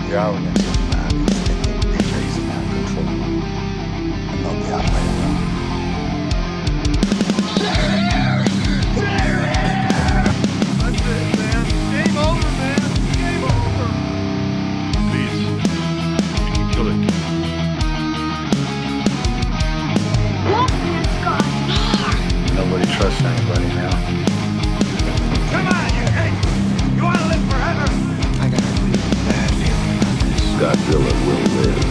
The arrogance of man is thinking DJs are now in control, and not the other way around. That's it, man. Game over, man. Game over. Please, you can kill it. Nobody trusts anybody now. Come on, you hate. You want to live forever? I got a really bad feeling about this. Godzilla will live.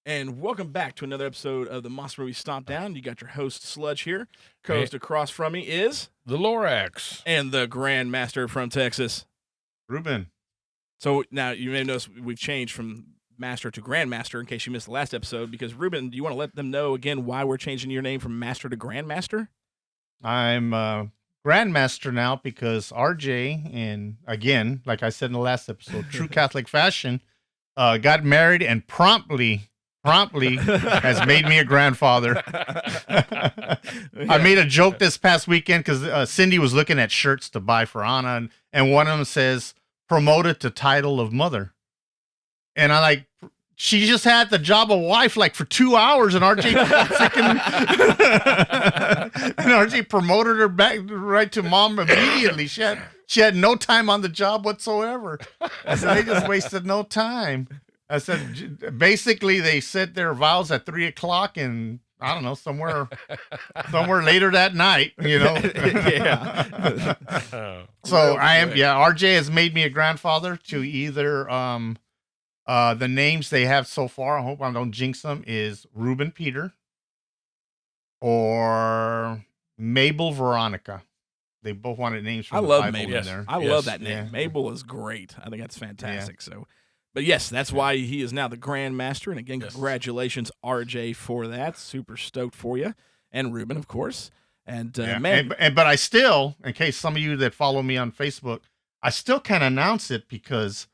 And welcome back to another episode of the Monster Movie Stompdown. You got your host, Sludge, here. Co-host across from me is... The Lorax. And the Grandmaster from Texas. Ruben. So now you may notice we've changed from Master to Grandmaster in case you missed the last episode. Because, Ruben, do you want to let them know again why we're changing your name from Master to Grandmaster? I'm Grandmaster now because RJ, and again, like I said in the last episode, true Catholic fashion, got married and promptly has made me a grandfather. I made a joke this past weekend because Cindy was looking at shirts to buy for Anna, and one of them says, promoted to title of mother. And I like, she just had the job of wife like for 2 hours, and RJ and RJ promoted her back right to mom immediately. She had no time on the job whatsoever. I said, they just wasted no time. I said, basically, they said their vows at 3:00, and I don't know, somewhere later that night, you know. Yeah. So I am, RJ has made me a grandfather to either the names they have so far. I hope I don't jinx them. Is Ruben Peter or Mabel Veronica. They both wanted names from I the love Bible Mabel. in there. I love that name. Yeah. Mabel is great. I think that's fantastic. So, but yes, that's why he is now the Grandmaster. And again, congratulations, RJ, for that. Super stoked for you, and Ruben, of course. And man, but I still, in case some of you that follow me on Facebook, I still can't announce it because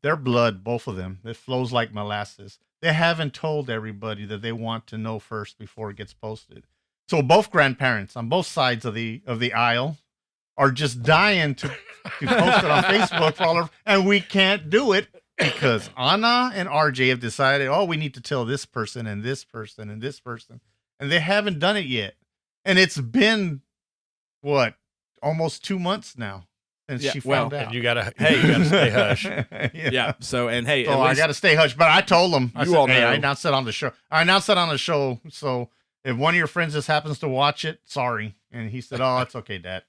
their blood, both of them, it flows like molasses. They haven't told everybody that they want to know first before it gets posted. So both grandparents on both sides of the aisle are just dying to post it on Facebook for all of, and we can't do it because Anna and RJ have decided, oh, we need to tell this person and this person and this person, and they haven't done it yet. And it's been what, almost 2 months now since she found out. And you gotta stay hush. yeah. So and hey, so I gotta stay hush. But I told them, I all said, hey, know. I announced it on the show. I announced it on the show. So if one of your friends just happens to watch it, sorry. And he said, oh, that's okay, Dad.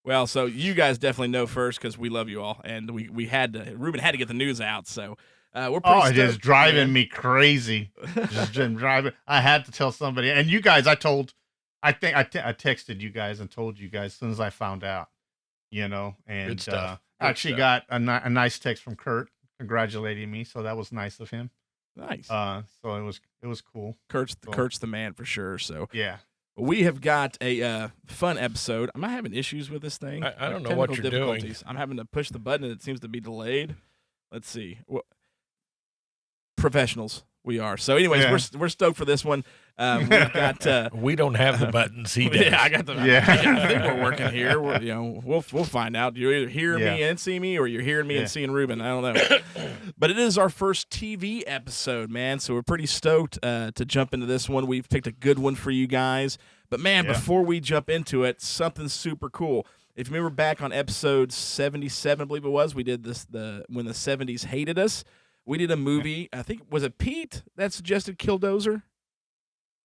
Well, so you guys definitely know first because we love you all, and we had to. Ruben had to get the news out, so we're pretty. It is driving me crazy. Just been driving. I had to tell somebody, and you guys, I think I texted you guys and told you guys as soon as I found out, you know, and Good stuff. actually got a nice text from Kurt congratulating me, so that was nice of him. Nice. So it was cool. Kurt's the man for sure. So yeah. We have got a fun episode. Am I having issues with this thing? I don't know what you're doing. I'm having to push the button and it seems to be delayed. Let's see. Professionals we are. So anyways, we're stoked for this one. We've got we don't have the buttons. He does. Yeah, I got the. Yeah. I think we're working here. We'll find out. You either hear me and see me, or you're hearing me and seeing Ruben. I don't know. But it is our first TV episode, man. So we're pretty stoked to jump into this one. We've picked a good one for you guys. But man, before we jump into it, something super cool. If you remember back on episode 77, I believe it was, we did this when the 70s hated us. We did a movie. I think was it Pete that suggested Killdozer?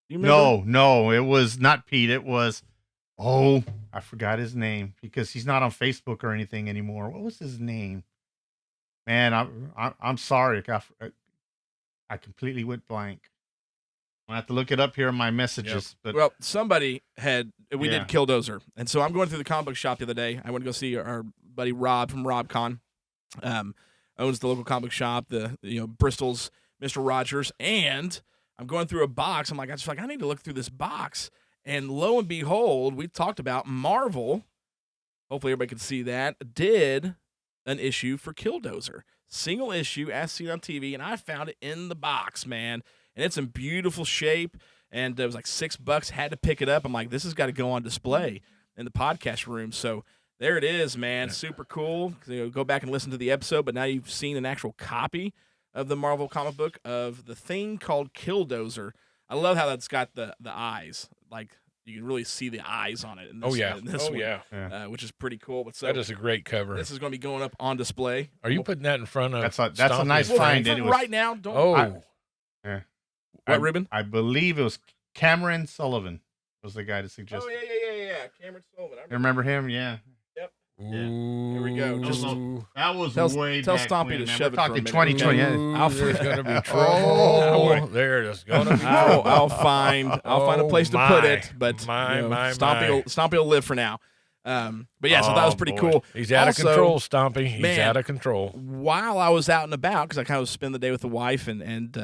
You remember? No, it was not Pete. It was, I forgot his name because he's not on Facebook or anything anymore. What was his name? Man, I'm sorry. I completely went blank. I have to look it up here in my messages. But well, somebody did Killdozer, and so I'm going through the comic book shop the other day. I went to go see our buddy Rob from RobCon. Owns the local comic shop, Bristol's Mr. Rogers, and I'm going through a box. I'm like, I need to look through this box. And lo and behold, we talked about Marvel. Hopefully everybody can see that. Did an issue for Killdozer. Single issue, as seen on TV, and I found it in the box, man. And it's in beautiful shape, and it was like $6. Had to pick it up. I'm like, this has got to go on display in the podcast room. So there it is, man. Super cool. Go back and listen to the episode, but now you've seen an actual copy of the Marvel comic book of the thing called Killdozer. I love how that's got the eyes. Like, you can really see the eyes on it. In this, in this one, which is pretty cool. But so that is a great cover. This is going to be going up on display. Are you putting that in front of? That's a Stompy? nice Well, find. for It was, right now, don't. yeah. What, Ruben? I believe it was Cameron Sullivan was the guy that suggested. Oh, yeah. Cameron Sullivan. You remember him? Yeah. Ooh. Here we go. Just That was tell way tell back Stompy when, to man. shove We're it for a talking minute. 2020. Ooh, Yeah. there's gonna be trouble. Oh. There it is. Gonna be I'll trouble. find a place to put it, but Stompy will live for now. But yeah, so that was pretty cool. He's out of control, Stompy. He's out of control. While I was out and about, because I kind of spend the day with the wife and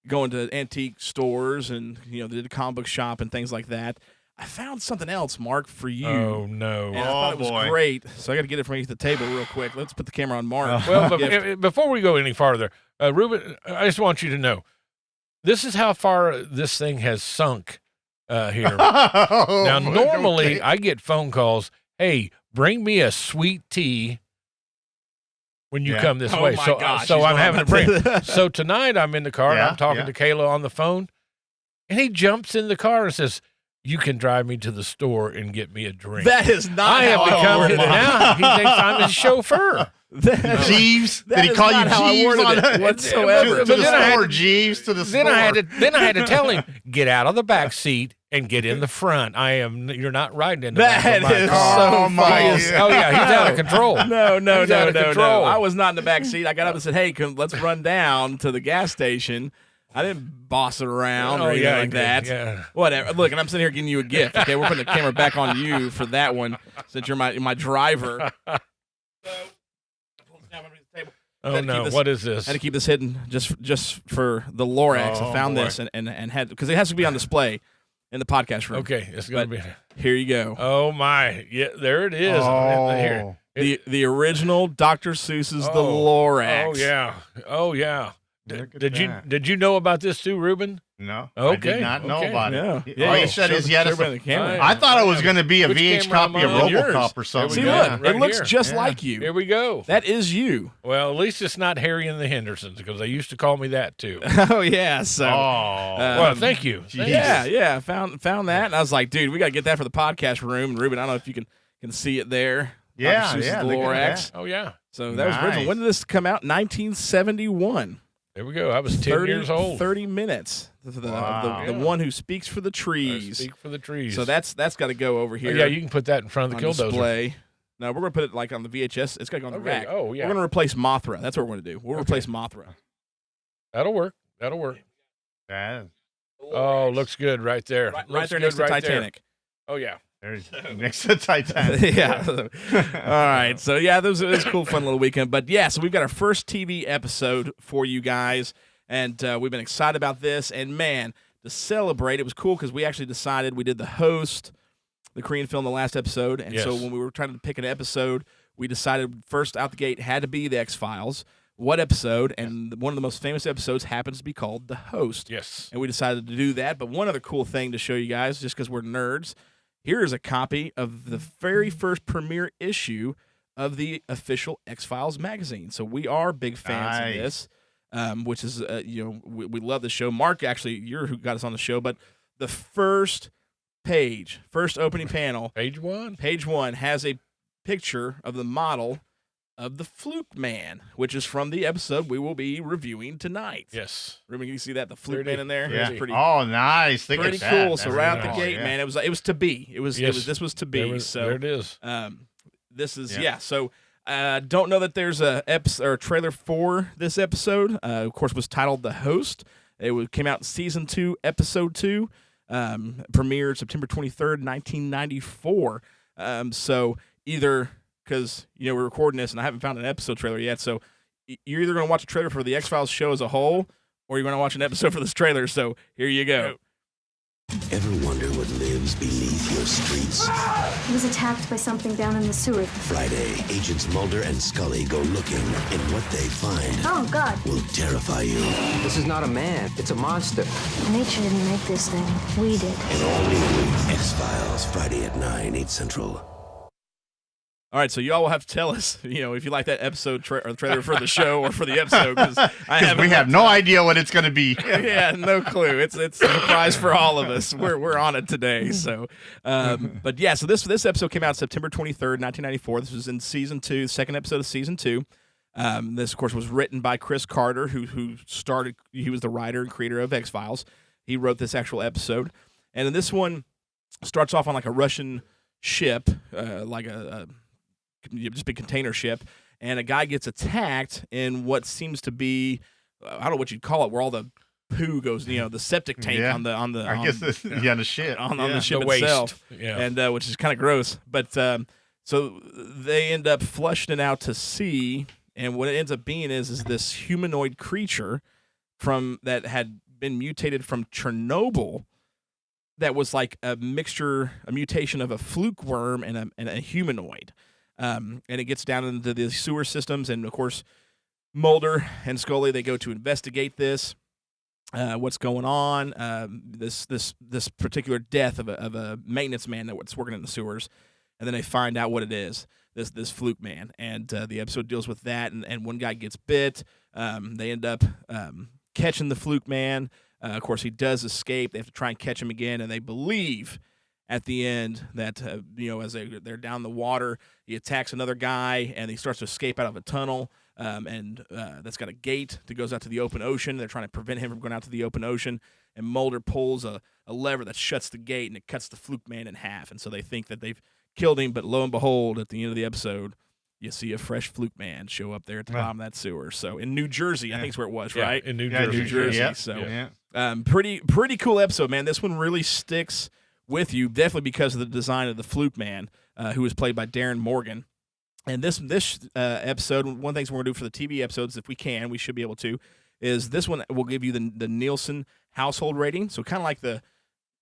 going to antique stores and did a comic book shop and things like that, I found something else, Mark, for you. Oh no! And I thought it was great, so I got to get it from underneath the table real quick. Let's put the camera on Mark. Well, before we go any farther, Ruben, I just want you to know, this is how far this thing has sunk here. Now, normally I get phone calls, hey, bring me a sweet tea when you come this way. My So, gosh, so he's I'm going having to on bring. So tonight I'm in the car and I'm talking to Kayla on the phone, and he jumps in the car and says, you can drive me to the store and get me a drink. That is not I have how become now. He thinks I'm his chauffeur. Jeeves? That Did he is call you not how I Jeeves worded on it it? whatsoever. To But the then I had store, to- Jeeves, to the store. Then I had to tell him, get out of the back seat and get in the front. You're not riding in the back of my That is car. so Oh, my funny. God. Oh yeah, he's out of control. No. He's out of control. I was not in the back seat. I got up and said, "Hey, let's run down to the gas station." I didn't boss it around or anything like that. Yeah. Whatever. Look, and I'm sitting here giving you a gift. Okay, we're putting the camera back on you for that one since you're my driver. Oh no, what is this? I had to keep this hidden just for the Lorax. I found this and had because it has to be on display in the podcast room. Okay, it's gonna But be. here you go. Oh my, yeah, there it is. Oh. Here. The original Dr. Seuss's The Lorax. Oh yeah. Look at Did that. you know about this too, Ruben? No. I Okay, did not know okay. about Yeah. it. Yeah. All you said is you had Show me a. the camera. Yeah. I thought it was going to be a Which VH camera am copy of I on? RoboCop or something. See, we go. look, Right it looks here. just Yeah. like you. Here we go. That is you. Well, at least it's not Harry and the Hendersons because they used to call me that too. Oh yeah. So. Well, thank you. Jeez. Yeah. Found that, and I was like, dude, we gotta get that for the podcast room. And Ruben, I don't know if you can see it there. Yeah, Dr. Seuss's yeah, The look at Lorax. Oh yeah. So that was original. Nice. When did this come out? 1971. There we go. I was 10 years old. 30 minutes. Wow. The one who speaks for the I trees. speak for the trees. So that's got to go over Oh, here. yeah, you can put that in front of on the Killdozer. display. No, we're gonna put it like on the VHS. It's gotta go on the Okay. rack. Oh yeah. We're gonna replace Mothra. That's what we're gonna do. We'll replace Mothra. That'll work. That'll work. That- Oh, looks good right there. Right Looks there good next to right there. Titanic. Oh yeah. There's next to Titanic. Yeah. All right. So yeah, it was a cool, fun little weekend. But yeah, so we've got our first TV episode for you guys, and we've been excited about this. And man, to celebrate, it was cool because we actually decided we did the host, the Korean film, the last episode, and so Yes. when we were trying to pick an episode, we decided first out the gate had to be the X-Files. What episode? And one of the most famous episodes happens to be called The Host. Yes. And we decided to do that. But one other cool thing to show you guys, just because we're nerds, here is a copy of the very first premiere issue of the official X-Files magazine. So we are big fans Nice. of this, which is, we love the show. Mark, actually, you're who got us on the show, but the first page, first opening panel, Page one. page one, has a picture of the model of the Fluke Man, which is from the episode we will be reviewing tonight. Yes. Ruben, can you see that? The Fluke Pretty. Man in there? Yeah. It's pretty Oh, nice. Look pretty at that. cool. So That's right out the nice. gate, Yeah. man, it was to be. Yes. This was to be. There So it is. this is Yeah. So don't know that there's a episode or a trailer for this episode. Of course, was titled The Host. Came out in season 2, episode 2. Premiered September 23rd, 1994. So either because we're recording this and I haven't found an episode trailer yet, so you're either going to watch a trailer for the X-Files show as a whole, or you're going to watch an episode for this trailer. So here you go. Ever wonder what lives beneath your streets? He was attacked by something down in the sewer. Friday, Agents Mulder and Scully go looking, and what they find Oh, God. will terrify you. This is not a man, it's a monster. Nature didn't make this thing. We did. And all new X-Files, Friday at 9, 8 Central. All right, so y'all will have to tell us, if you like that episode or the trailer for the show or for the episode, because we have no idea what it's going to be. Yeah, no clue. It's a surprise for all of us. We're on it today. So, but yeah, so this episode came out September 23rd, 1994. This was in season 2, second episode of season 2. This, of course, was written by Chris Carter, who started. He was the writer and creator of X-Files. He wrote this actual episode, and then this one starts off on like a Russian ship, like a just big container ship, and a guy gets attacked in what seems to be, I don't know what you'd call it, where all the poo goes, the septic tank on the the ship on the ship The itself, waste. Yeah. and which is kind of gross. But so they end up flushing it out to sea, and what it ends up being is this humanoid creature that had been mutated from Chernobyl. That was like a mutation of a fluke worm and a humanoid. And it gets down into the sewer systems, and of course, Mulder and Scully, they go to investigate this, what's going on, this particular death of a maintenance man that's working in the sewers, and then they find out what it is, this fluke man, and the episode deals with that, and one guy gets bit, they end up catching the fluke man, of course, he does escape, they have to try and catch him again, and they believe at the end that, as they're down the water, he attacks another guy, and he starts to escape out of a tunnel, and that's got a gate that goes out to the open ocean. They're trying to prevent him from going out to the open ocean, and Mulder pulls a lever that shuts the gate, and it cuts the fluke man in half. And so they think that they've killed him, but lo and behold, at the end of the episode, you see a fresh fluke man show up there at the bottom of that sewer. So in New Jersey, I think is where it was, right? In New New Jersey. Yeah. So pretty cool episode, man. This one really sticks with you, definitely because of the design of the fluke man, who was played by Darren Morgan. And this episode, one of the things we're going to do for the TV episodes, if we can, we should be able to, is this one will give you the Nielsen household rating. So kind of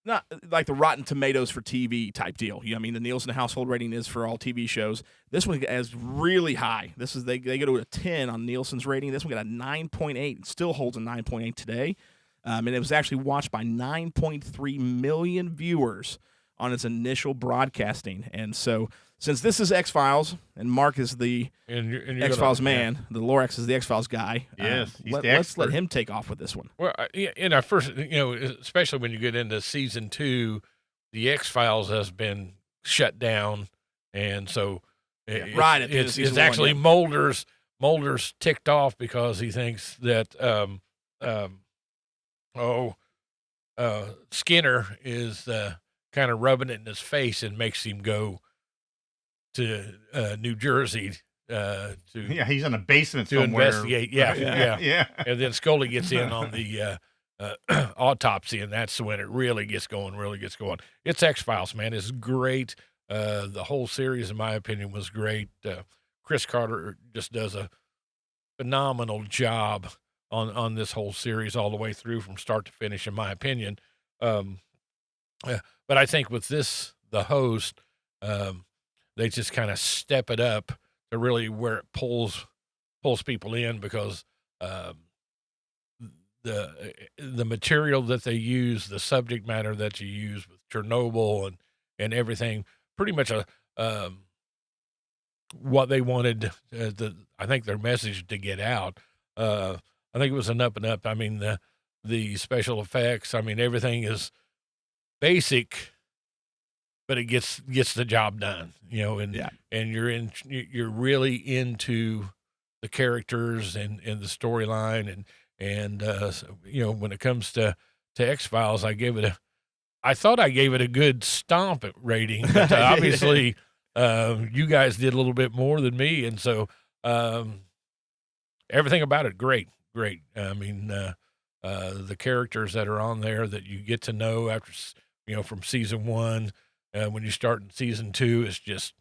not like the Rotten Tomatoes for TV type deal. The Nielsen household rating is for all TV shows. This one is really high. They go to a 10 on Nielsen's rating. This one got a 9.8. It still holds a 9.8 today. And it was actually watched by 9.3 million viewers on its initial broadcasting. And so, since this is X-Files, and Mark is the X-Files man, the Lorax is the X-Files guy, yes, let's let him take off with this one. Well, in our first, especially when you get into season 2, the X-Files has been shut down, and so right at the end of season it's actually Mulder's ticked off because he thinks that Skinner is kind of rubbing it in his face and makes him go to New Jersey he's in a basement to somewhere. investigate. Yeah. And then Scully gets in on the autopsy, and that's when it really gets going. It's X-Files, man. It's great. The whole series, in my opinion, was great. Chris Carter just does a phenomenal job on this whole series all the way through from start to finish, in my opinion. But I think with this, the host, they just kind of step it up to really where it pulls people in, because the material that they use, the subject matter that you use with Chernobyl and everything, pretty much what they wanted, I think their message to get out. I think it was an up and up. I mean, the special effects, everything is basic, but it gets the job done, and you're really into the characters and the storyline, and when it comes to X-Files, I thought I gave it a good stomp rating, but obviously you guys did a little bit more than me, and so everything about it great. The characters that are on there that you get to know after, from season 1, when you start in season 2, it's just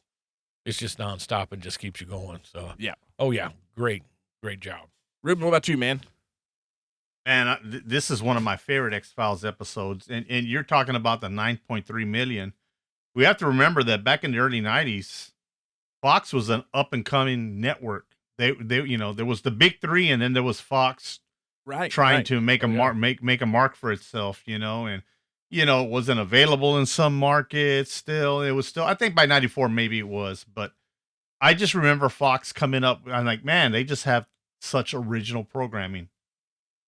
nonstop and just keeps you going. So yeah. Oh yeah. Great job. Ruben, what about you, man? Man, this is one of my favorite X-Files episodes. And you're talking about the 9.3 million. We have to remember that back in the early 90s, Fox was an up-and-coming network. They there was the big three, and then there was Fox trying to make a make a mark for itself, and it wasn't available in some markets still. It was still, I think by 94 maybe it was, but I just remember Fox coming up. I'm like, man, they just have such original programming,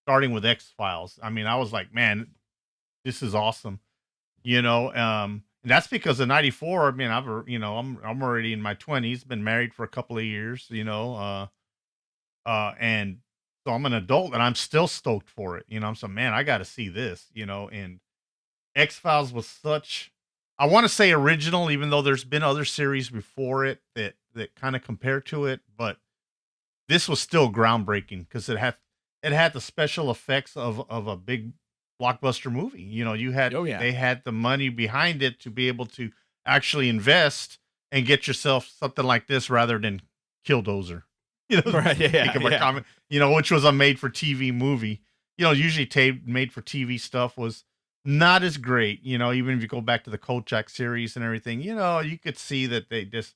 starting with X-Files. I mean, I was like, man, this is awesome. And that's because of 94. I mean, I'm already in my 20s, been married for a couple of years, and so I'm an adult and I'm still stoked for it. I'm so, man, I got to see this, and X-Files was such, I want to say original, even though there's been other series before it that kind of compare to it, but this was still groundbreaking because it had the special effects of a big blockbuster movie. They had the money behind it to be able to actually invest and get yourself something like this rather than Killdozer. Right, comment, which was a made for TV movie. Usually made for TV stuff was not as great. Even if you go back to the Kolchak series and everything, you could see that they just,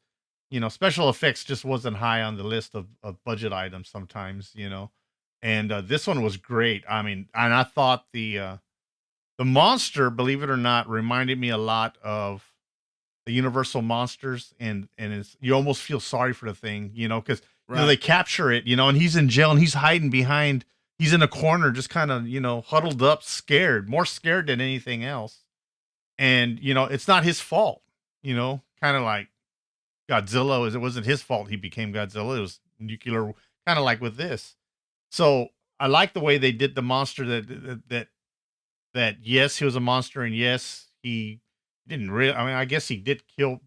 special effects just wasn't high on the list of budget items sometimes, and this one was great. I mean, and I thought the monster, believe it or not, reminded me a lot of the Universal monsters, and you almost feel sorry for the thing, because they capture it, and he's in jail and he's hiding behind, he's in a corner, just kind of, huddled up, scared, more scared than anything else. And, it's not his fault, kind of like Godzilla. It wasn't his fault he became Godzilla. It was nuclear, kind of like with this. So I like the way they did the monster that yes, he was a monster, and yes, he didn't really, I mean, I guess he did kill,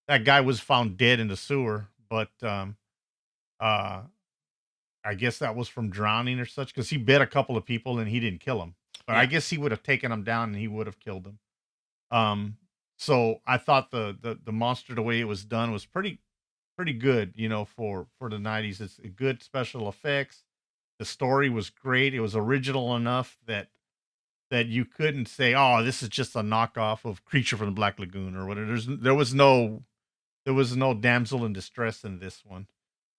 that guy was found dead in the sewer, but, I guess that was from drowning or such, because he bit a couple of people and he didn't kill them. But I guess he would have taken them down and he would have killed them. So I thought the monster, the way it was done, was pretty good, for the 90s. It's good special effects. The story was great. It was original enough that you couldn't say, "Oh, this is just a knockoff of Creature from the Black Lagoon" or whatever. There was no damsel in distress in this one.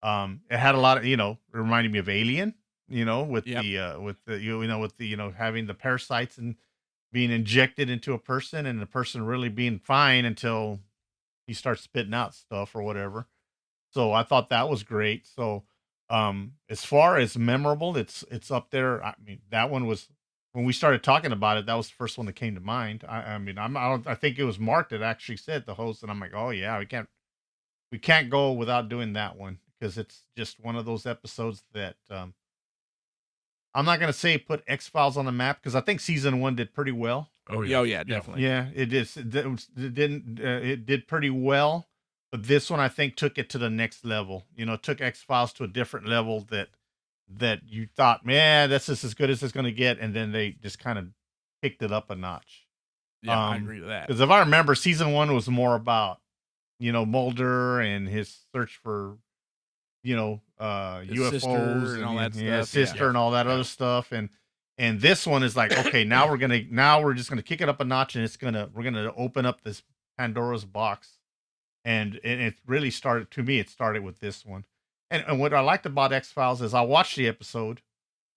It had a lot of, it reminded me of Alien, with having the parasites and being injected into a person, and the person really being fine until he starts spitting out stuff or whatever. So I thought that was great. So, as far as memorable, it's up there. I mean, that one was, when we started talking about it, that was the first one that came to mind. I think it was Mark that actually said, the host, and I'm like, oh yeah, we can't go without doing that one, because it's just one of those episodes that, I'm not going to say put X-Files on the map, because I think season 1 did pretty well. Oh yeah, definitely. Yeah, it is. It did pretty well, but this one I think took it to the next level. Took X-Files to a different level that you thought, man, that's just as good as it's going to get, and then they just kind of picked it up a notch. Yeah, I agree with that. Because if I remember, season 1 was more about, Mulder and his search for, UFOs and all that stuff. His sister and all that other stuff, and this one is like, okay, now we're just gonna kick it up a notch, and we're gonna open up this Pandora's box, and it really started, to me, it started with this one. And what I liked about X-Files is I watched the episode,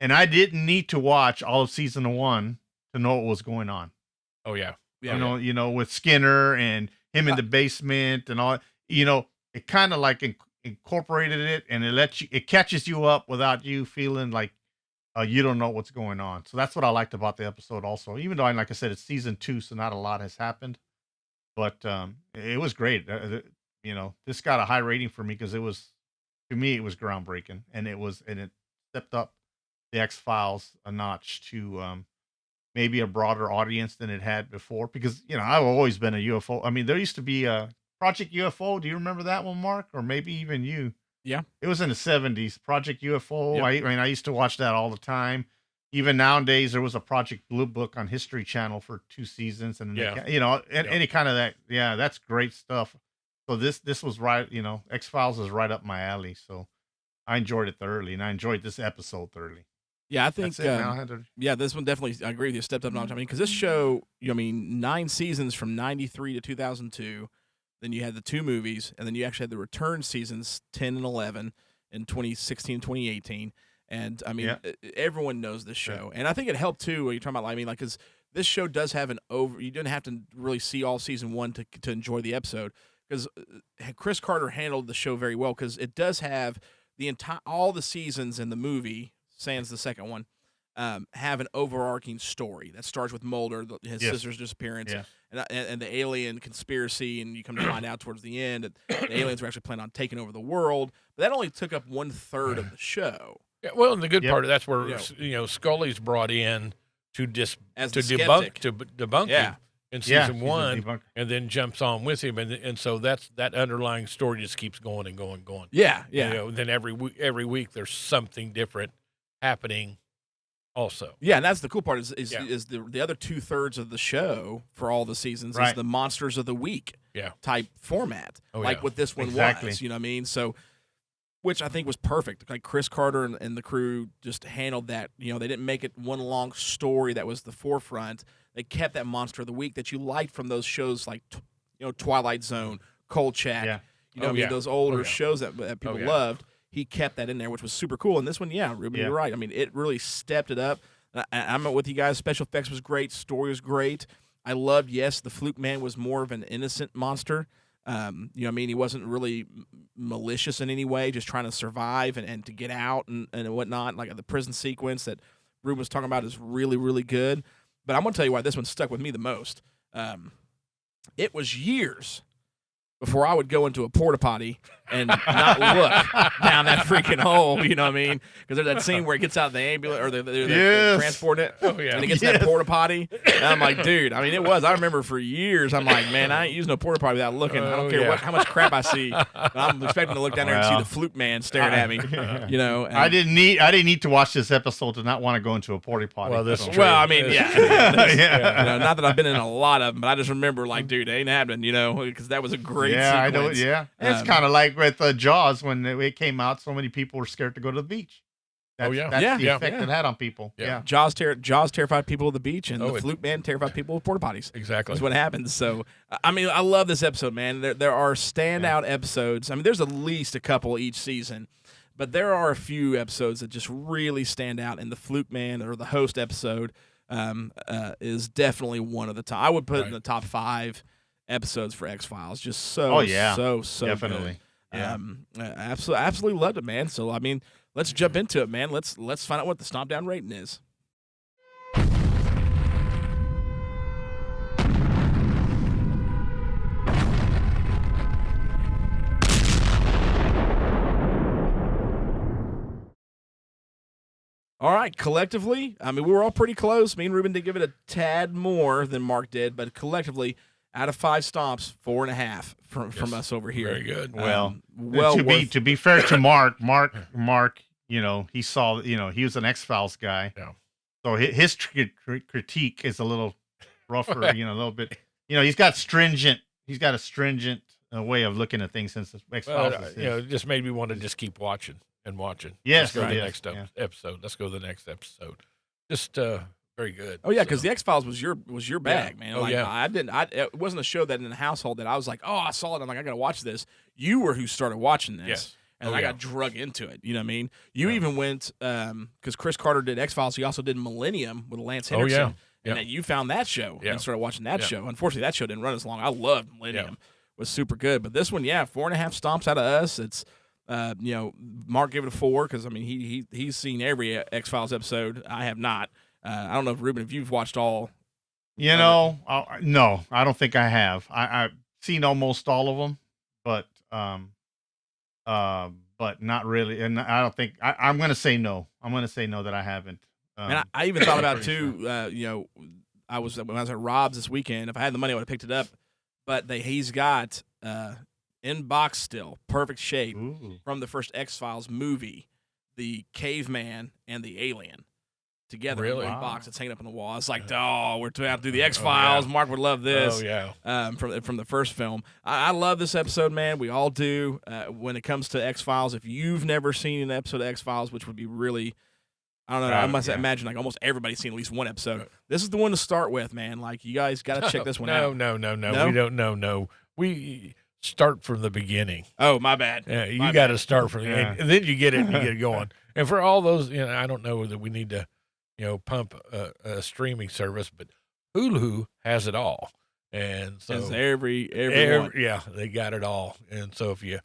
and I didn't need to watch all of season 1 to know what was going on. Oh yeah. With Skinner and him in the basement and all, it kind of like incorporated it, and it catches you up without you feeling like you don't know what's going on. So that's what I liked about the episode also, even though, like I said, it's season 2, so not a lot has happened, but it was great. This got a high rating for me because to me, it was groundbreaking, and it stepped up the X-Files a notch to maybe a broader audience than it had before, because, I've always been a UFO. I mean, there used to be a Project UFO. Do you remember that one, Mark? Or maybe even you? Yeah. It was in the 70s, Project UFO. Yep. I used to watch that all the time. Even nowadays, there was a Project Blue Book on History Channel for 2 seasons, and any kind of that. Yeah, that's great stuff. So this was right. X-Files is right up my alley. So I enjoyed it thoroughly, and I enjoyed this episode thoroughly. Yeah, I think. That's it, man. I had to- Yeah, this one definitely. I agree with you. Stepped up a notch. I mean, because this show, 9 seasons from '93 to 2002. Then you had the 2 movies, and then you actually had the return seasons 10 and 11 in 2016 and 2018. And I mean, everyone knows this show, and I think it helped too. When you're talking about, because this show does have you didn't have to really see all season 1 to enjoy the episode, because Chris Carter handled the show very well, because it does have all the seasons in the movie, sans the second one, have an overarching story that starts with Mulder, his sister's disappearance, and the alien conspiracy, and you come to find out towards the end that the aliens were actually planning on taking over the world. But that only took up 1/3 of the show. Yeah, well, and the good part of that's where Scully's brought in to debunk him in season 1, and then jumps on with him, and so that underlying story just keeps going and going and going. Yeah. Then every week there's something different happening. Also, yeah, and that's the cool part is the other 2/3 of the show for all the seasons is the Monsters of the Week type format, what this one was. You know what I mean? So, which I think was perfect. Like Chris Carter and the crew just handled that. They didn't make it one long story that was the forefront. They kept that Monster of the Week that you liked from those shows like Twilight Zone, Kolchak. Those older shows that people loved. He kept that in there, which was super cool. And this one, Ruben, you're right. I mean, it really stepped it up. I'm with you guys. Special effects was great. Story was great. I loved, the Fluke Man was more of an innocent monster. He wasn't really malicious in any way, just trying to survive and to get out and whatnot. Like the prison sequence that Ruben was talking about is really, really good. But I'm going to tell you why this one stuck with me the most. It was years before I would go into a porta potty and not look down that freaking hole, you know what I mean? Because there's that scene where it gets out of the ambulance or they're transporting it, and it gets to that porta potty. And I'm like, dude, I remember for years, I'm like, man, I ain't using no porta potty without looking. I don't care how much crap I see. But I'm expecting to look down there and see the Fluke Man staring at me, And I didn't need to watch this episode to not want to go into a porta potty. Well, this I mean, not that I've been in a lot of them, but I just remember, like, dude, it ain't happening, because that was a great sequence. I know. Yeah, it's kind of like with Jaws when it came out. So many people were scared to go to the beach. That's the effect it had on people. Yeah. Jaws terrified people of the beach, and the Fluke Man terrified people with porta potties. Exactly, that's what happens. So, I mean, I love this episode, man. There are standout episodes. I mean, there's at least a couple each season, but there are a few episodes that just really stand out. And the Fluke Man or the host episode is definitely one of the top. I would put it in the top 5 episodes for X-Files. Just so definitely. Good. Absolutely loved it, man. So I mean, let's jump into it, man. Let's find out what the Stompdown rating is. All right, collectively, I mean, we were all pretty close. Me and Ruben did give it a tad more than Mark did, but collectively, out of 5 stomps, 4.5 from us over here. Very good. To be fair to Mark, he saw, he was an X-Files guy. Yeah. So his critique is a little rougher, a little bit. He's got a stringent way of looking at things since X-Files. It just made me want to just keep watching. Yes. Let's go to the next episode. Let's go to the next episode. Just very good. Oh yeah, because the X-Files was your bag, man. Oh, it wasn't a show that in the household that I was like, oh, I saw it. I'm like, I gotta watch this. You were who started watching this. Yes. And I got drug into it. You know what I mean? You even went because Chris Carter did X-Files. He also did Millennium with Lance Henriksen. And that you found that show and started watching that show. Unfortunately, that show didn't run as long. I loved Millennium. It was super good. But this one, 4.5 stomps out of us. It's Mark gave it a 4 because I mean he's seen every X-Files episode. I have not. I don't know if Ruben, if you've watched all. No, I don't think I have. I've seen almost all of them, but not really. And I don't think I'm going to say no. I'm going to say no that I haven't. And I even thought about too. When I was at Rob's this weekend. If I had the money, I would have picked it up. But he's got in box still, perfect shape from the first X-Files movie, the caveman and the alien together in one box. It's hanging up on the wall. It's like, we're to do the X-Files. Mark would love this. From the first film. I love this episode, man. We all do. When it comes to X-Files, if you've never seen an episode of X-Files, which would be really I don't know. I must imagine like almost everybody's seen at least one episode. This is the one to start with, man. Like you guys got to check this one out. No. We don't know. No, we start from the beginning. Oh, my bad. Yeah, you got to start from the and then you get it and you get it going. And for all those, I don't know that we need to, pump a streaming service, but Hulu has it all. And so every they got it all. And so if you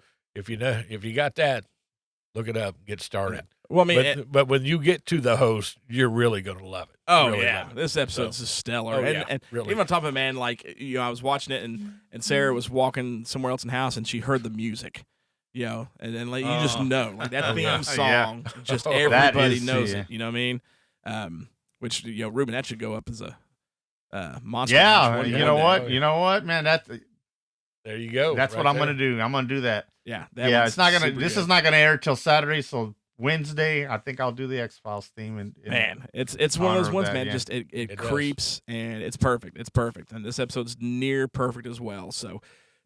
got that, look it up, get started. Well, I mean, but when you get to the host, you're really going to love it. Oh, really yeah. This episode's just stellar. And really. Even on top of it, man, like, I was watching it and Sarah was walking somewhere else in the house and she heard the music, and then like, you just know, like that theme song, just everybody knows it. You know what I mean? Which, Ruben, that should go up as a monster. Yeah. You know what, man? There you go. That's what I'm going to do. I'm going to do that. Yeah. It's not going to, this is not going to air till Saturday. So Wednesday, I think I'll do the X-Files theme. And man, it's one of those ones, man. Yeah. Just it creeps does. And it's perfect. It's perfect. And this episode's near perfect as well. So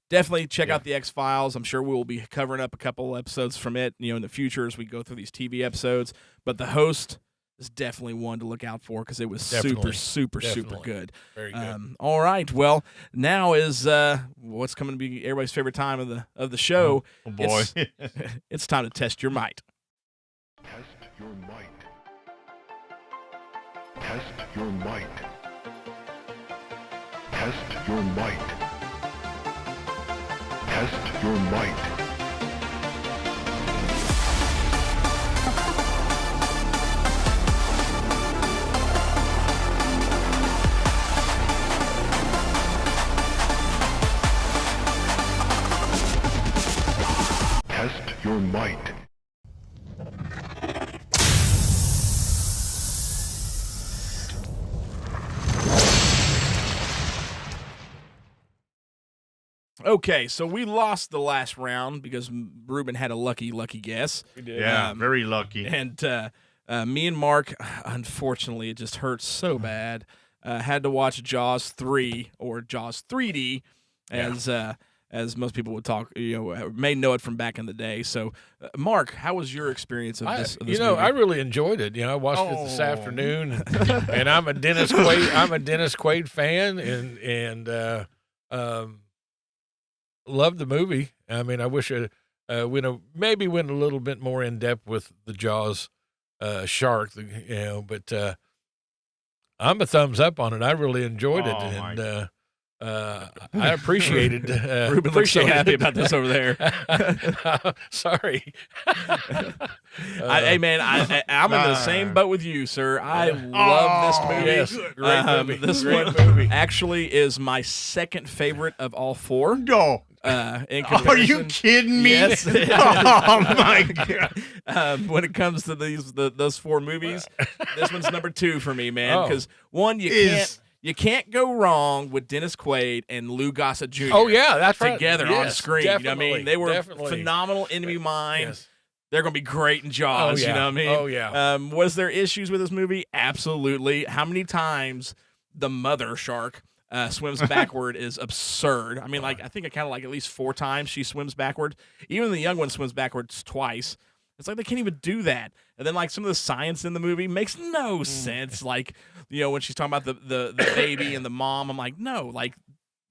definitely check out the X-Files. I'm sure we will be covering up a couple episodes from it, in the future as we go through these TV episodes. But the host is definitely one to look out for because it was super good. Very good. All right. Well, now is what's coming to be everybody's favorite time of the show. Oh boy. It's time to test your might. Test your might. Test your might. Test your might. Test your might. Test your might. Okay, so we lost the last round because Ruben had a lucky guess. We did. Yeah, very lucky. And me and Mark, unfortunately, it just hurts so bad. Had to watch Jaws 3 or Jaws 3D, as most people would talk. May know it from back in the day. So, Mark, how was your experience of this? Movie? I really enjoyed it. I watched it this afternoon, and I'm a Dennis Quaid fan, and loved the movie. I mean, I wish maybe went a little bit more in depth with the Jaws shark, but I'm a thumbs up on it. I really enjoyed it, and I appreciated. Ruben looks so happy about this over there. Sorry. Hey man, I'm in the same boat with you, sir. I love this movie. Yes, great movie. This great one movie. actually is my second favorite of all four. No. Are you kidding me? Yes. Oh my god! When it comes to those four movies, this one's number 2 for me, man. Because one, you can't go wrong with Dennis Quaid and Lou Gossett Jr. Oh yeah, that's together right. on screen. You know what I mean? They were phenomenal enemy mine. Yes. They're going to be great in Jaws. Oh, yeah. You know what I mean? Oh yeah. Was there issues with this movie? Absolutely. How many times the mother shark swims backward is absurd. I mean, I think I counted at least 4 times she swims backward. Even the young one swims backwards twice. It's like they can't even do that. And then some of the science in the movie makes no sense. When she's talking about the baby and the mom, I'm like, no, when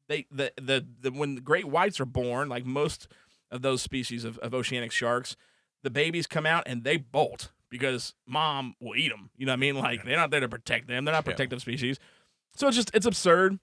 the great whites are born, like most of those species of oceanic sharks, the babies come out and they bolt because mom will eat them. You know what I mean? They're not there to protect them. They're not protective species. So it's absurd.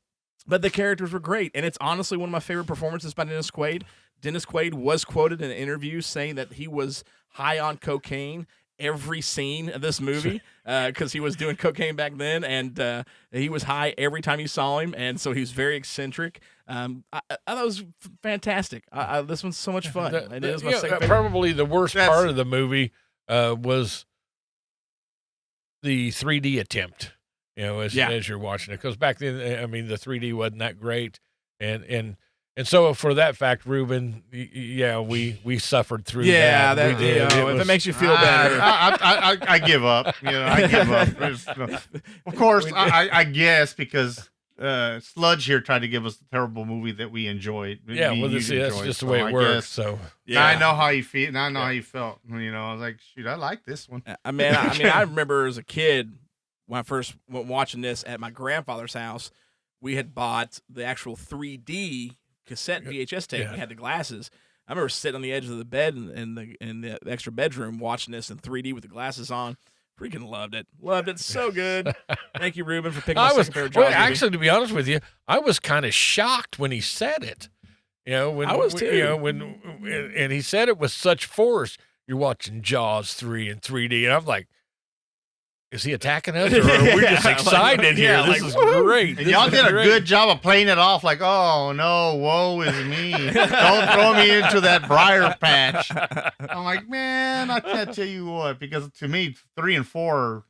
But the characters were great, and it's honestly one of my favorite performances by Dennis Quaid. Dennis Quaid was quoted in an interview saying that he was high on cocaine every scene of this movie because he was doing cocaine back then, and he was high every time you saw him, and so he was very eccentric. I thought it was fantastic. This one's so much fun. And it is my second favorite. Probably the worst part of the movie was the 3D attempt. As you're watching it, because back then, I mean, the 3D wasn't that great, and so for that fact, Ruben, we suffered through that. Yeah, we did. If it makes you feel better, I give up. I give up. Of course, I guess because Sludge here tried to give us a terrible movie that we enjoyed. Yeah, well, that's just the way it works. So yeah, I know how you feel. Now I know how you felt. You know, I was like, shoot, I like this one. I mean, I remember as a kid when I first went watching this at my grandfather's house. We had bought the actual 3D cassette VHS tape. Yeah. We had the glasses. I remember sitting on the edge of the bed in the extra bedroom watching this in 3D with the glasses on. Freaking loved it. Loved it so good. Thank you, Ruben, for picking my second pair of Jaws. Well, actually, to be honest with you, I was kind of shocked when he said it. You know, when I was too. You know, and he said it with such force. You're watching Jaws 3 in 3D, and I'm like, is he attacking us, or are we just excited here? This is great. And y'all did a good job of playing it off like, oh, no, woe is me. Don't throw me into that briar patch. I'm like, man, I can't tell you what, because to me, 3 and 4 are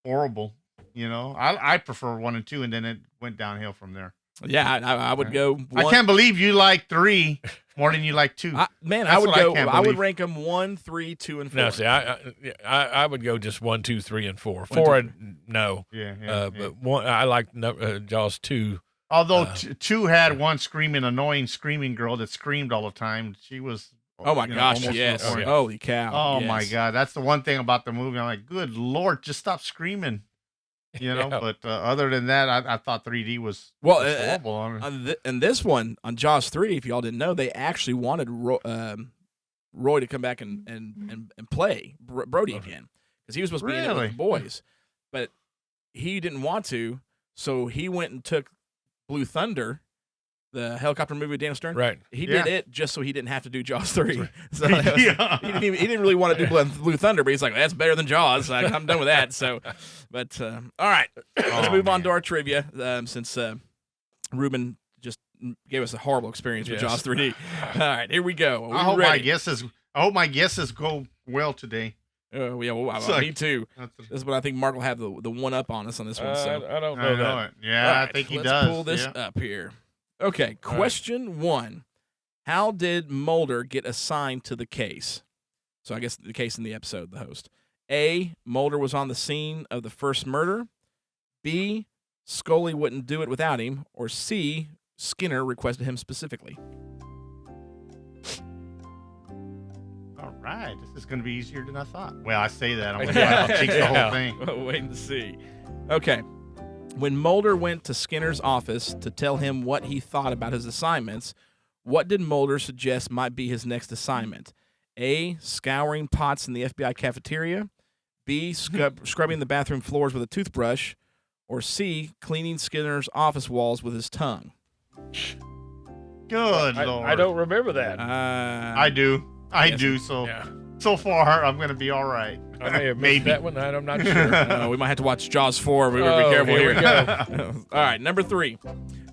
horrible. You know, I prefer 1 and 2, and then it went downhill from there. Yeah, I would go. I can't believe you like 3 more than you like 2. I would rank them 1, 3, 2, and 4. No, see, I would go just 1, 2, 3, and 4. 4, no. Yeah. But one, I like Jaws 2. Although 2 had one annoying screaming girl that screamed all the time. She was. Oh my gosh! Yes. Holy cow! Oh yes. my God! That's the one thing about the movie. I'm like, good Lord, just stop screaming. You know, but other than that, I thought 3D was horrible on it. And this one on Jaws 3, if y'all didn't know, they actually wanted Roy to come back and play Brody again because he was supposed to be in it with the boys, but he didn't want to, so he went and took Blue Thunder, the helicopter movie with Daniel Stern. Right. He did it just so he didn't have to do Jaws 3. So he didn't really want to do Blue Thunder, but he's like, that's better than Jaws. Like, I'm done with that. So, but all right, let's move on to our trivia since Ruben just gave us a horrible experience with Jaws 3D. All right, here we go. I hope my guesses go well today. Me too. This is what I think Mark will have the one up on us on this one. So I don't know that. Yeah, right, I think he does. Let's pull this up here. Okay, question 1. How did Mulder get assigned to the case? So I guess the case in the episode, the host. A, Mulder was on the scene of the first murder. B, Scully wouldn't do it without him. Or C, Skinner requested him specifically. All right, this is going to be easier than I thought. Well, I say that. I'm going to jinx the whole thing. We'll wait and see. Okay. When Mulder went to Skinner's office to tell him what he thought about his assignments, what did Mulder suggest might be his next assignment? A, scouring pots in the FBI cafeteria. B, scrubbing the bathroom floors with a toothbrush. Or C, cleaning Skinner's office walls with his tongue. Good Lord. I don't remember that. I do. I do. So far, I'm going to be all right. I may have missed that one. I'm not sure. We might have to watch Jaws 4. We better be careful here. We go. All right, number 3.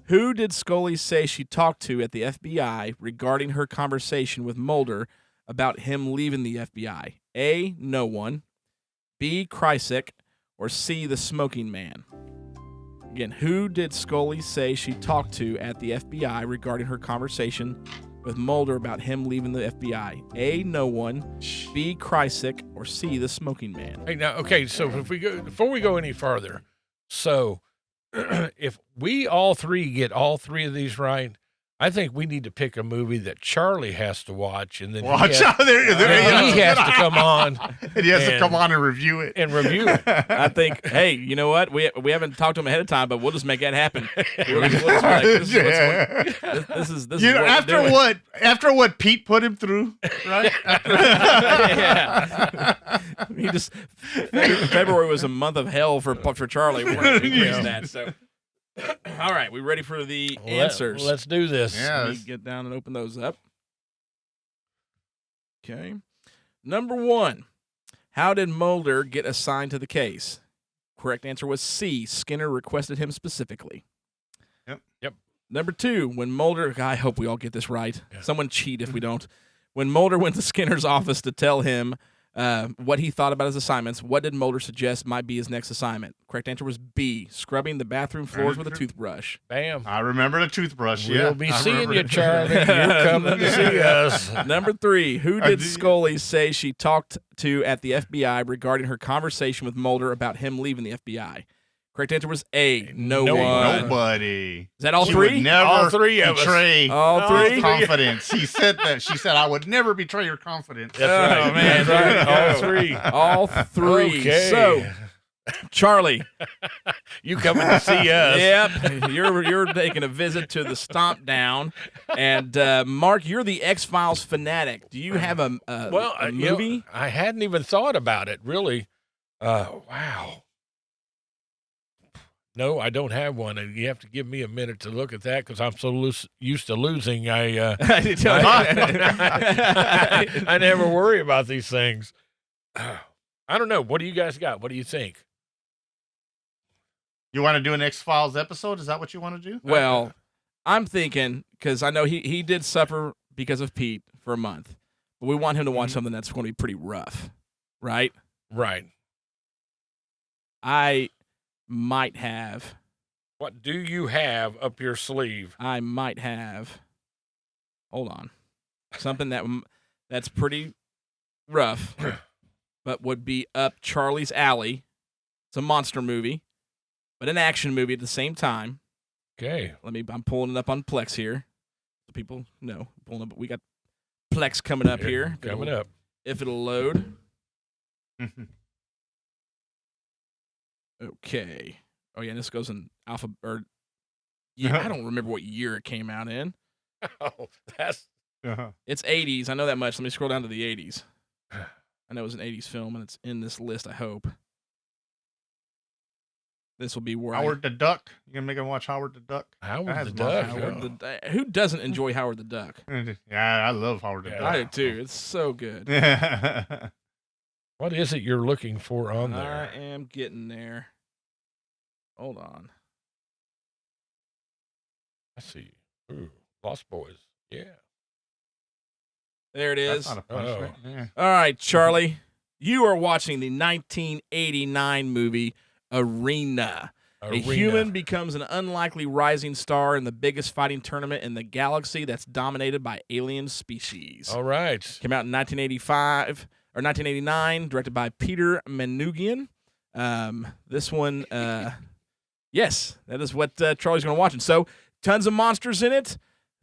Who did Scully say she talked to at the FBI regarding her conversation with Mulder about him leaving the FBI? A, no one. B, Krycek. Or C, the smoking man? Again, who did Scully say she talked to at the FBI regarding her conversation with Mulder about him leaving the FBI? A, no one. B, Krycek. Or C, the smoking man? Hey, now, okay, so before we go any further, so if we all three get all 3 of these right, I think we need to pick a movie that Charlie has to watch, and then he has to come on. And he has to come on and review it. I think, hey, you know what? We haven't talked to him ahead of time, but we'll just make that happen. After what Pete put him through, right? He just February was a month of hell for Charlie. We're that so. All right, we ready for the answers? Let's do this. Yeah, Let me get down and open those up. Okay. Number 1, how did Mulder get assigned to the case? Correct answer was C, Skinner requested him specifically. Yep. Number 2, when Mulder, I hope we all get this right. Yeah. Someone cheat if we don't. When Mulder went to Skinner's office to tell him what he thought about his assignments, what did Mulder suggest might be his next assignment? Correct answer was B, scrubbing the bathroom floors with a toothbrush. Bam. I remember the toothbrush. We'll be seeing you, Charlie. You're coming to see us. Number 3, who did Scully say she talked to at the FBI regarding her conversation with Mulder about him leaving the FBI? Correct answer was A. No No one. Nobody. Is that all She three? would never All three of us. betray All three? confidence. She said that. She said, I would never betray your confidence. That's right. Oh, man. That's right. All There three. All three. Okay. So, Charlie. You coming to see us? Yep. You're taking a visit to the Stompdown. And, Mark, you're the X-Files fanatic. Do you have a You know, movie? I hadn't even thought about it, really. Wow. No, I don't have one. And you have to give me a minute to look at that because I'm so used to losing. I never worry about these things. I don't know. What do you guys got? What do you think? You want to do an X-Files episode? Is that what you want to do? Well, I'm thinking, because I know he did suffer because of Pete for a month, but we want him to watch something that's going to be pretty rough, right? Right. I might have. What do you have up your sleeve? I might have. Hold on. Something that's pretty rough, but would be up Charlie's alley. It's a monster movie, but an action movie at the same time. Okay. I'm pulling it up on Plex here. So people know. We got Plex coming up here. Coming up. If it'll load. Okay. Oh yeah, this goes in alpha or yeah, I don't remember what year it came out in. Oh, that's It's 80s. I know that much. Let me scroll down to the 80s. I know it was an 80s film, and it's in this list, I hope. This will be where Howard the Duck. You gonna make him watch Howard the Duck? Howard That the has Duck. monsters. Who doesn't enjoy Howard the Duck? Yeah, I love Howard the Yeah. I do Duck. too. It's so good. What is it you're looking for on I there? am getting there. Hold on. I see. Ooh, Lost Boys. Yeah. There it is. That's not a punishment. Yeah. All right, Charlie. You are watching the 1989 movie Arena. A human becomes an unlikely rising star in the biggest fighting tournament in the galaxy that's dominated by alien species. All right. Came out in 1985 or 1989, directed by Peter Manoogian. This one, yes, that is what Charlie's going to watch. And so, tons of monsters in it.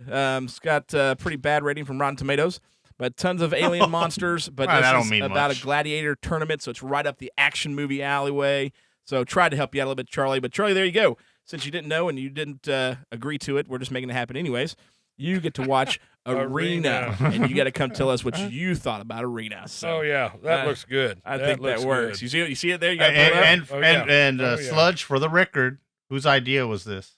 It's got a pretty bad rating from Rotten Tomatoes, but tons of alien monsters. But Well, that this don't is mean about much. a gladiator tournament, so it's right up the action movie alleyway. So tried to help you out a little bit, Charlie. But Charlie, there you go. Since you didn't know and you didn't agree to it, we're just making it happen anyways. You get to watch Arena, and you got to come tell us what you thought about Arena. So, Oh yeah, that looks good. I think that looks works. good. You see it there? You got to And Oh, yeah. Oh, yeah. Sludge, for the record, whose idea was this?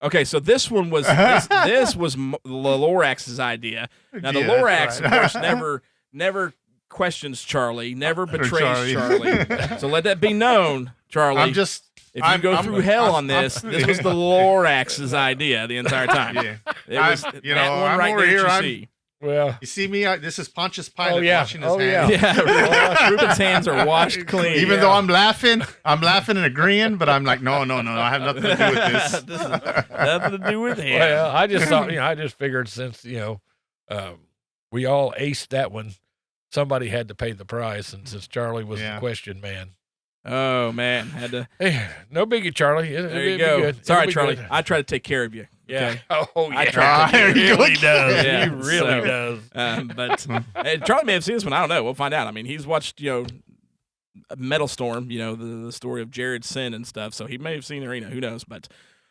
Okay, so this one was this was Lorax's idea. Now the Yeah, Lorax, that's of right. course, never questions Charlie, never betrays Charlie. Charlie. So let that be known, Charlie. I'm just. if you go through hell on this, this was the Lorax's idea the entire time. Yeah. It was I'm- that you know, one I'm right over there here, that I'm- you see. Well, You see me? This is Pontius Pilate yeah. washing his Oh, yeah. hands. Yeah, Ruben's hands are washed clean. Even though I'm laughing and agreeing, but I'm like, no, I have nothing to do with this. This has nothing to do with him. well, I just thought, I just figured since we all aced that one, somebody had to pay the price, and since Charlie was Yeah. the question man, Oh man, had to. hey, no biggie, Charlie. There you go. Good. It's all right, It'll be Charlie. good. I try to take care of you. Yeah. Okay? Oh I yeah. try to take He care of really you. does. Yeah, He really so- does. But Charlie may have seen this one. I don't know. We'll find out. I mean, he's watched, Metal Storm, the story of Jared Sin and stuff. So he may have seen Arena. Who knows? But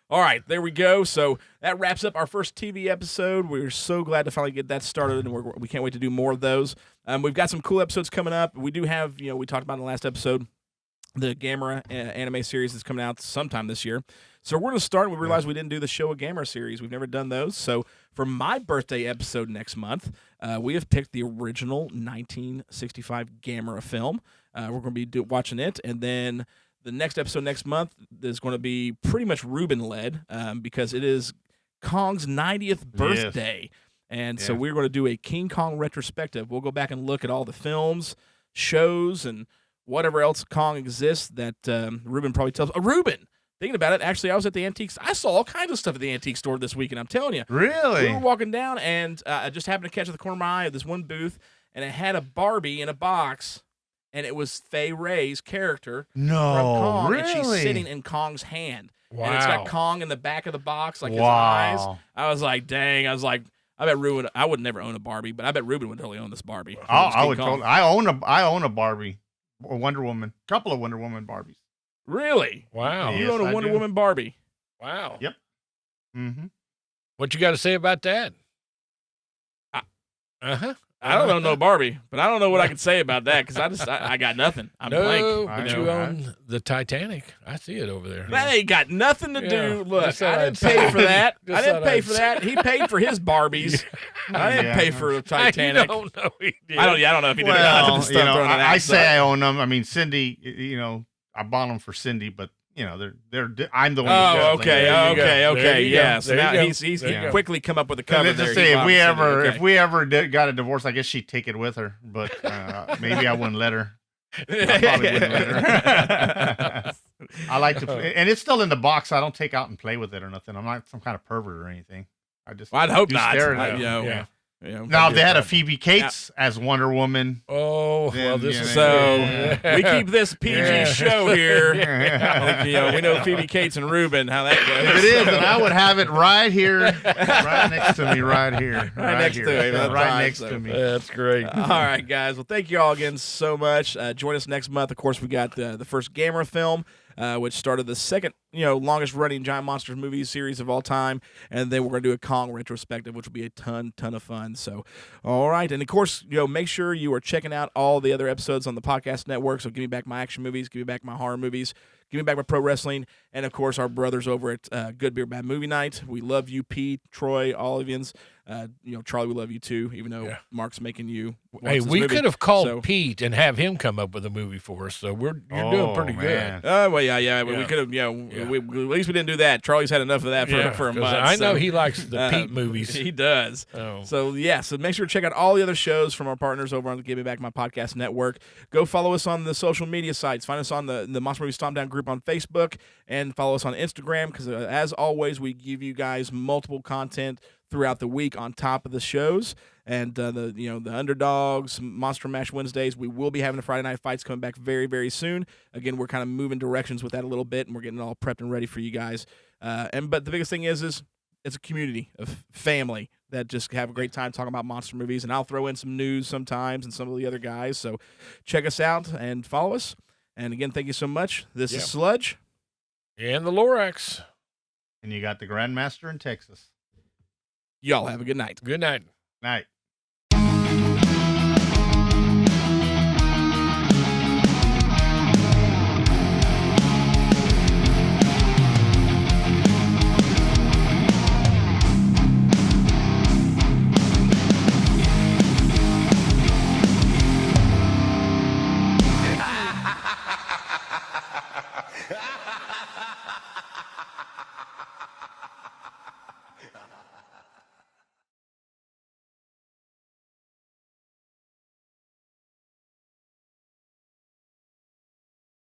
all right, there we go. So that wraps up our first TV episode. We're so glad to finally get that started, and we can't wait to do more of those. We've got some cool episodes coming up. We do have, we talked about in the last episode, the Gamera anime series that's coming out sometime this year. So we're going to start. We realized we didn't do the Showa Gamera series. We've never done those. So for my birthday episode next month, we have picked the original 1965 Gamera film. We're going to be watching it. And then the next episode next month is going to be pretty much Ruben-led because it is Kong's 90th birthday. And so we're going to do a King Kong retrospective. We'll go back and look at all the films, shows, and whatever else Kong exists that Ruben probably tells. Ruben, thinking about it, actually, I was at the antiques. I saw all kinds of stuff at the antique store this week, and I'm telling you. Really? We were walking down, and I just happened to catch at the corner of my eye of this one booth, and it had a Barbie in a box, and it was Fay Ray's character No, from Kong, really? and she's sitting in Kong's hand. Wow. And it's got Kong in the back of the box, like his eyes. Wow. I was like, dang. I was like, I bet Ruben. I would never own a Barbie, but I bet Ruben would totally own this Barbie. I would totally. I own a Barbie, or Wonder Woman, couple of Wonder Woman Barbies. Really? Wow. Yeah. You Yes, own a I Wonder do. Woman Barbie? Wow. Yep. Mm-hmm. What you got to say about that? I don't own no Barbie, but I don't know what I can say about that because I got nothing. I'm No, blank. but I you know. own the Titanic. I see it over there. That ain't got nothing to Yeah, do. Look, just thought I I'd didn't pay say for that. Just I didn't thought pay I'd for that. He paid for his Barbies. I didn't Yeah. pay for the You Titanic. don't know he did. I don't know if he did. Well, Or not. I say I own them. I mean, Cindy, I bought them for Cindy, but they're. I'm the one. Oh, who's okay, There you go. There okay, you go. yeah. So There now you go. he's There you go. quickly come up with a So cover let's there. just He say bought Cindy. Okay. if we ever got a divorce, I guess she'd take it with her, but maybe I wouldn't let her. I probably wouldn't let her. I like to, play, and it's still in the box. So I don't take out and play with it or nothing. I'm not some kind of pervert or anything. I just. Well, I'd hope You not. stare at it. Yeah. Now, if they had a Phoebe Cates as Wonder Woman, Oh, Then, well, this yeah, is So we keep this PG Yeah. show here. if We know Phoebe Cates and Ruben how that goes. it is, then I would have it right here, right next to me, right here, Right next here. to him, that's right fine, next so. to me. That's great. All right, guys. Well, thank you all again so much. Join us next month. Of course, we got the first Gamer film, which started the second, longest running Giant Monsters movie series of all time, and then we're gonna do a Kong retrospective, which will be a ton of fun. So, all right, and of course, make sure you are checking out all the other episodes on the podcast network. So, give me back my action movies, give me back my horror movies, give me back my pro wrestling, and of course, our brothers over at Good Beer Bad Movie Night. We love you, Pete, Troy, all of yous. Charlie, we love you too, even though Mark's making you. watch Hey, this we movie. could have called So- Pete and have him come up with a movie for us. So you're doing pretty man. Well, yeah. We Yeah. could have, at least we didn't do that. Charlie's had enough of that good. for a 'Cause month. I know so, he likes the Pete movies. He does. Oh. So make sure to check out all the other shows from our partners over on the Give Me Back My Podcast Network. Go follow us on the social media sites. Find us on the Monster Movie Stompdown group on Facebook, and follow us on Instagram because, as always, we give you guys multiple content throughout the week on top of the shows. And the Underdogs, Monster Mash Wednesdays, we will be having the Friday Night Fights coming back very, very soon. Again, we're kind of moving directions with that a little bit, and we're getting it all prepped and ready for you guys. But the biggest thing is it's a community of family that just have a great time talking about monster movies, and I'll throw in some news sometimes and some of the other guys. So check us out and follow us. And again, thank you so much. This is Sludge. And the Lorax. And you got the Grandmaster in Texas. Y'all have a good night. Good night. Night.